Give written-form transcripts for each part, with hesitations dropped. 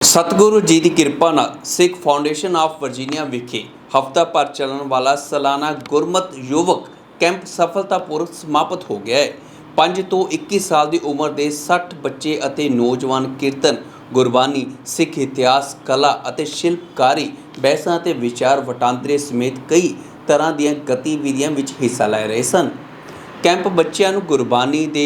ਸਤਿਗੁਰੂ ਜੀ ਦੀ ਕਿਰਪਾ ਨਾਲ ਸਿੱਖ foundation of Virginia ਵਿਖੇ ਹਫ਼ਤਾ ਭਰ ਚੱਲਣ ਵਾਲਾ ਸਾਲਾਨਾ ਗੁਰਮਤ ਯੁਵਕ ਕੈਂਪ ਸਫਲਤਾਪੂਰਵਕ ਸਮਾਪਤ ਹੋ ਗਿਆ ਹੈ। 5 ਤੋਂ 21 ਸਾਲ ਦੀ ਉਮਰ ਦੇ 60 ਬੱਚੇ ਅਤੇ ਨੌਜਵਾਨ ਕੀਰਤਨ, ਗੁਰਬਾਣੀ, ਸਿੱਖ ਇਤਿਹਾਸ, ਕਲਾ ਅਤੇ ਸ਼ਿਲਪਕਾਰੀ, ਬਹਿਸਾਂ ਅਤੇ ਵਿਚਾਰ ਵਟਾਂਦਰੇ ਸਮੇਤ ਕਈ ਤਰ੍ਹਾਂ ਦੀਆਂ ਗਤੀਵਿਧੀਆਂ ਵਿੱਚ ਹਿੱਸਾ ਲੈ ਰਹੇ ਸਨ। ਕੈਂਪ ਬੱਚਿਆਂ ਨੂੰ ਗੁਰਬਾਣੀ ਦੇ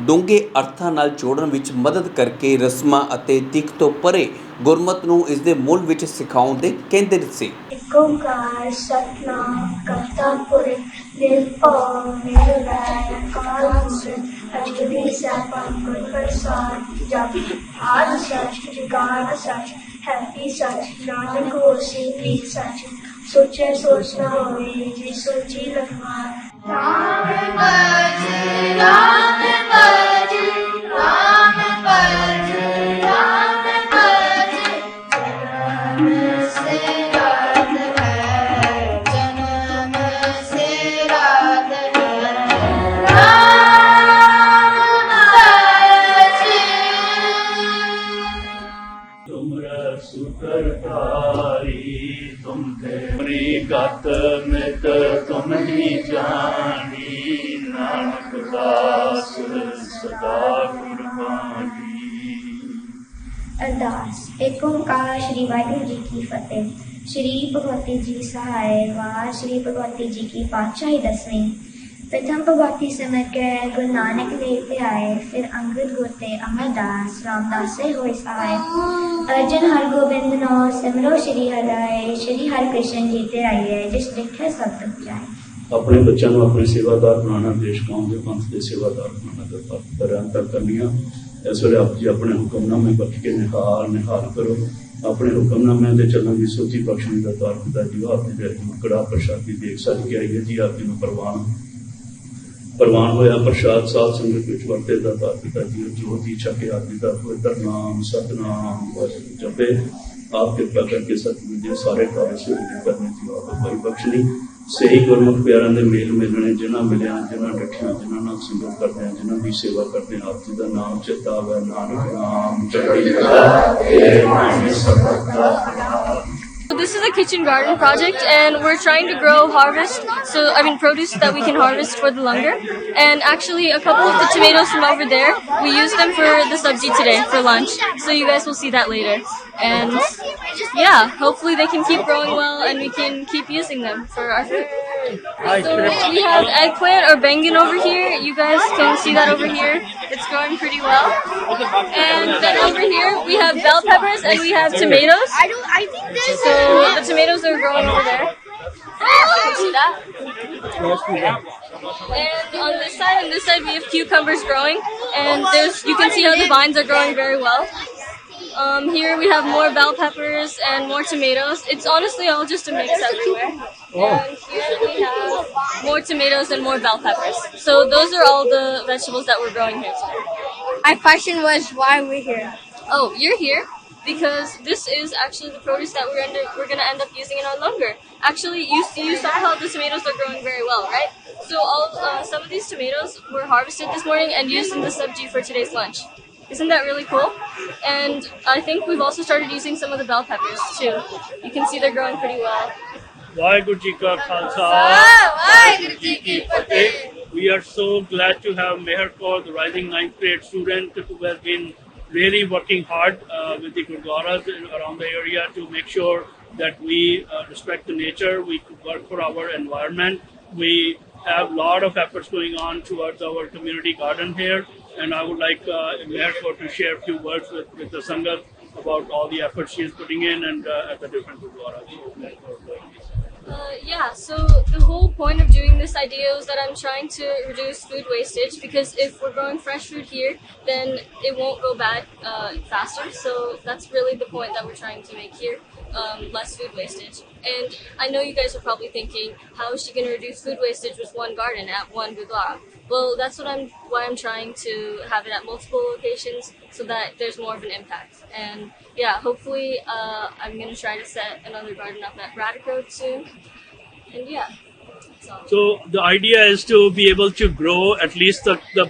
ਡੂੰਘੇ ਅਰਥਾਂ ਨਾਲ ਜੋੜਨ ਵਿੱਚ ਮਦਦ ਕਰਕੇ ਰਸਮਾਂ ਅਤੇ ਦਿੱਖ ਤੋਂ ਪਰੇ ਗੁਰਮਤ ਨੂੰ ਇਸ ਦੇ ਮੂਲ ਵਿੱਚ ਸਿਖਾਉਣ ਦੇ ਕੇਂਦਰਿਤ ਸੀ। ਇੱਕ ਓਂਕਾਰ ਸਤਿਨਾਮ ਕਰਤਾ ਪੁਰਖ ਨਿਰਭਉ ਨਿਰਵੈਰ ਅਕਾਲ ਮੂਰਤ ਅਜੂਨੀ ਸੈਭੰ ਗੁਰ ਪ੍ਰਸਾਦਿ ਜਪੁ ਆਦਿ ਸਚ ਜੁਗਾਦਿ ਸਚ ਹੈਪੀ ਸਚ ਨਾਨਕ ਹੋਸੀ ਵੀ ਸਚ ਸੋਚੇ ਸੋਚ ਨ ਹੋਵੇ ਜੇ ਸੋਚੀ ਲਖਮਾਰ। ਰਾਮ ਭਜ ਰਾਮ ਭਜ ਰਾਮ ਭਜ ਰਾਮ ਭਜ ਜਨਮ ਸਿਰਾਤ ਹੈ ਜਨਮ ਸਿਰਾਤ ਹੈ ਰਾਮ ਭਜ। तुमरा सुकरतारी तुम थे गत मित तुम ही जानी नानक दास सदा कुर्बानी। अरदास। एक ओंकार श्री वाहिगुरु जी की फतेह। श्री भगवती जी सहाय वार श्री भगवती जी की पातशाही 10वीं। प्रथम भगवती सिमर के गुरु नानक देव ते आए, फिर अंगद गुरते अमरदास रामदास से होए सहाय। अर्जन हर गोबिंद नो सिमरो श्री हराए, श्री हर कृष्ण जी ते आइए जिस डिठे सब दुख जाए। अपने बच्चों को अपने सेवादार बनाना, देश कौम के पंथ के सेवादार बनाना दरांतर करनिया। इस वे आप जी अपने हुक्मनामे बख्श के निहाल करो। अपने हुक्मनामे के चलन की सोची बख्शने का द्वार खुदा जी आपकी कड़ा प्रसादी देख सद के आइए जी आप जी प्रवान होया प्रसाद साध संगत विच वरते दा पिता जी जो दी छके आदि दा पवित्र नाम सतनाम जपे। आप कृपा करके सतगुरु जी सारे कार्य सिद्ध करने की आप कोई बख्शनी। सही गुरमुख प्यारां दे मेल मिलने जिन्हां मिलिया जिन्हां डठिया जिन्हां नाल संगत करते हैं जिन्हां दी सेवा करते हैं आप जी दा नाम चेता आवे। नानक नाम चढ़ी This is a kitchen garden project and we're trying to grow produce that we can harvest for the langar. And actually a couple of the tomatoes from over there, we used them for the sabji today for lunch. So you guys will see that later. And yeah, hopefully they can keep growing well and we can keep using them for our food. So we have eggplant or bangan over here. You guys can see that over here. It's growing pretty well. And then over here we have bell peppers and we have tomatoes. So the tomatoes are growing over there. See that? And on this side we have cucumbers growing, and you can see how the vines are growing very well. Here we have more bell peppers and more tomatoes. It's honestly all just a mix everywhere. And here we have more tomatoes and more bell peppers. So those are all the vegetables that we're growing here today. My question was why we're here. Oh, you're here because this is actually the produce that we're going to end up using in our langar. Actually, you saw how the tomatoes are growing very well, right? So some of these tomatoes were harvested this morning and used in the sabji for today's lunch. Isn't that really cool? And I think we've also started using some of the bell peppers too. You can see they're growing pretty well. Waheguru ji का खालसा वाहिगुरु जी की फतेह। We are so glad to have Meher Kaur, the rising 9th grade student who has been really working hard with the gurdwaras around the area to make sure that we respect the nature, we work for our environment. We have a lot of efforts going on towards our community garden here, and I would like Meher Kaur to share a few words with the Sangat about all the efforts she is putting in and at the different gurdwaras. So the whole point of doing this idea is that I'm trying to reduce food wastage, because if we're growing fresh food here, then it won't go bad faster. So that's really the point that we're trying to make here, less food wastage. And I know you guys are probably thinking, how is she going to reduce food wastage with one garden at one gurdwara? Well, that's why I'm trying to have it at multiple locations so that there's more of an impact. And yeah, hopefully I'm going to try to set another garden up at Radic Road soon. And yeah. So the idea is to be able to grow at least the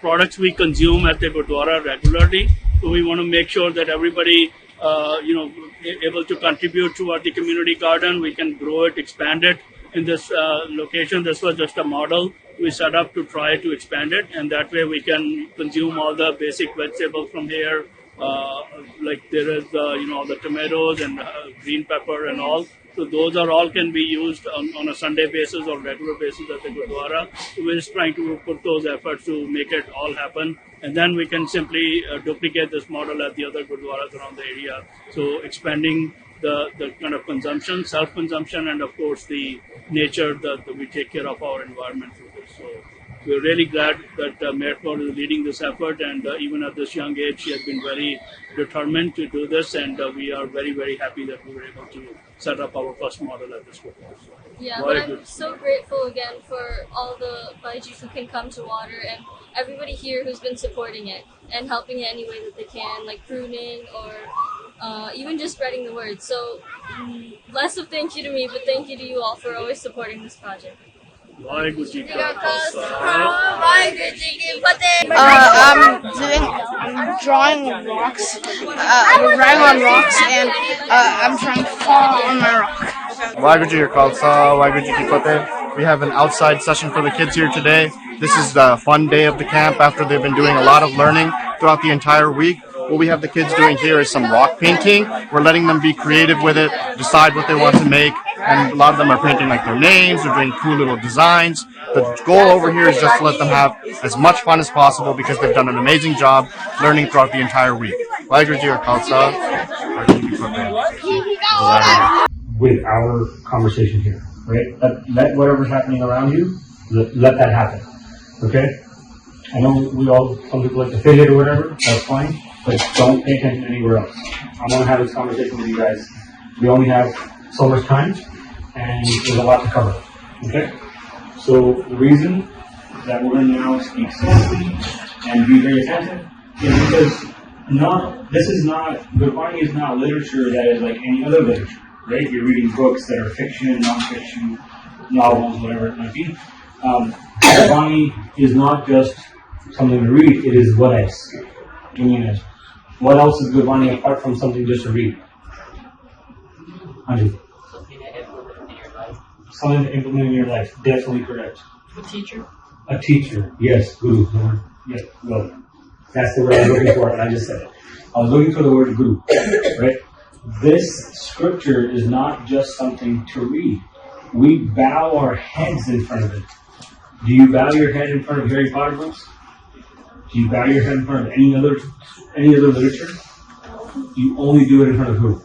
products we consume at the Gurdwara regularly. So we want to make sure that everybody able to contribute toward the community garden. We can grow it, expand it in this location. This was just a model we set up to try to expand it, and that way we can consume all the basic vegetables from here. Like there is, all the tomatoes and green pepper and all. So those are all can be used on a Sunday basis or regular basis at the Gurdwara. So we're just trying to put those efforts to make it all happen. And then we can simply duplicate this model at the other Gurdwaras around the area. So expanding the kind of consumption, self-consumption, and of course the nature that we take care of our environment through this. So we're really glad that Mayor Kaur is leading this effort, and even at this young age, she has been very determined to do this, and we are very, very happy that we were able to set up our first model at this Gurdwara. Yeah, but I'm so grateful again for all the Baijis who can come to water and everybody here who's been supporting it and helping it any way that they can, like pruning or even just spreading the word. So less of thank you to me, but thank you to you all for always supporting this project. I'm drawing rocks. We're riding on rocks, and I'm trying to fall on my rock. Waheguru Ji Ka Khalsa, Waheguru Ji Ki Fateh. We have an outside session for the kids here today. This is the fun day of the camp after they've been doing a lot of learning throughout the entire week. What we have the kids doing here is some rock painting. We're letting them be creative with it, decide what they want to make, and a lot of them are painting like their names or doing cool little designs. The goal over here is just to let them have as much fun as possible because they've done an amazing job learning throughout the entire week. Waheguru Ji Ka Khalsa, Waheguru Ji Ki Fateh. With our conversation here, right? Let whatever's happening around you, let that happen, okay? I know some people like to fit it or whatever, that's fine, but don't pay attention anywhere else. I want to have this conversation with you guys. We only have so much time, and there's a lot to cover, okay? So the reason that we're going to now speak slowly and be very attentive is because Gurbani is not literature that is like any other literature. Right? You're reading books that are fiction, non-fiction, novels, whatever it might be. Gurbani is not just something to read, it is what else? What else is Gurbani apart from something just to read? Anju. Something to implement in your life. Definitely correct. A teacher? A teacher. Yes, guru. Yes, well, that's the word I was looking for, and I just said it. I was looking for the word guru, right? This scripture is not just something to read. We bow our heads in front of it. Do you bow your head in front of Harry Potter books? Do you bow your head in front of any other literature? You only do it in front of who?